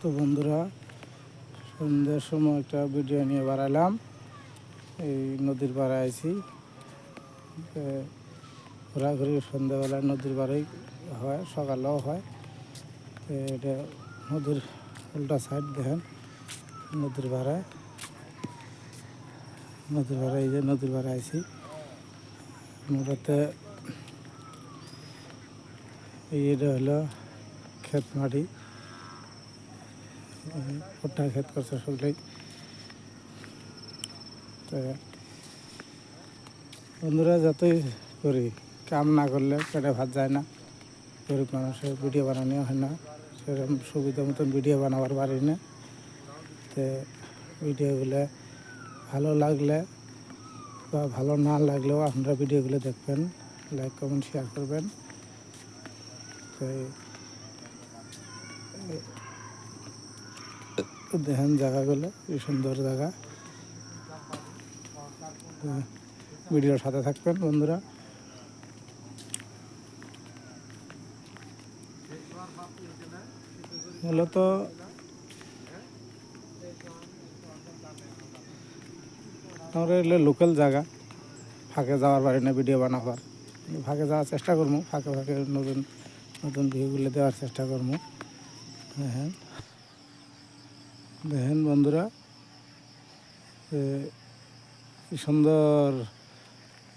তো বন্ধুরা, সন্ধ্যার সময় একটা ভিডিও নিয়ে বাড়ালাম। এই নদীর পাড়ে আইছি, ঘোরাঘুরি সন্ধ্যাবেলা নদীর পাড়েই হয়, সকালেও হয়। তো এটা নদীর উল্টা সাইড দেখেন, নদীর পাড়ে এই যে নদীর পাড়ে আইছি। মূলত এটা হলো ক্ষেত মাটি, ভুট্টা ক্ষেত করছে সবটাই। তো বন্ধুরা, যতই করি কাম না করলে পেটে ভাত যায় না। গরিব মানুষের ভিডিও বানানো হয় না, সেরকম সুবিধা মতন ভিডিও বানাবার পারি না। তো ভিডিওগুলো ভালো লাগলে বা ভালো না লাগলেও আপনারা ভিডিওগুলো দেখবেন, লাইক কমেন্ট শেয়ার করবেন। তো দেখেন জায়গাগুলো, এই সুন্দর জায়গা। ভিডিওর সাথে থাকবেন বন্ধুরা। মূলত আমরা এগুলো লোকাল জায়গা, ফাঁকে যাওয়ার পারি না ভিডিও বানাবার। ফাঁকে যাওয়ার চেষ্টা করবো, ফাঁকে ফাঁকে নতুন নতুন ভিউগুলো দেওয়ার চেষ্টা করবো। দেখেন দেখেন বন্ধুরা, কি সুন্দর।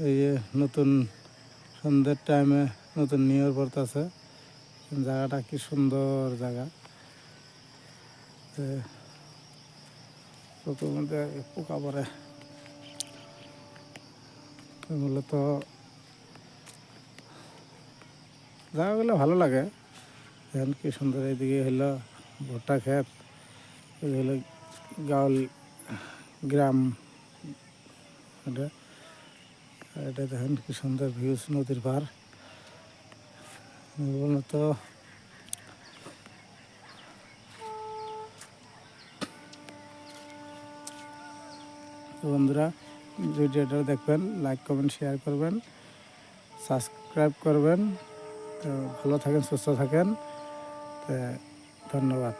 এই যে নতুন সন্ধ্যের টাইমে নতুন নিউ ইয়ার পড়তেছে, জায়গাটা কি সুন্দর জায়গা। মধ্যে পোকা পড়ে, মূলত জায়গাগুলো ভালো লাগে। দেখেন কি সুন্দর। এইদিকে হলো ভুট্টা ক্ষেত, এই হলো গাঁও গ্রাম। এটা এটা দেখেন কি সুন্দর ভিউজ, নদীর পার। মূলত বন্ধুরা, ভিডিওটা দেখবেন, লাইক কমেন্ট শেয়ার করবেন, সাবস্ক্রাইব করবেন। তো ভালো থাকেন, সুস্থ থাকেন। তো ধন্যবাদ।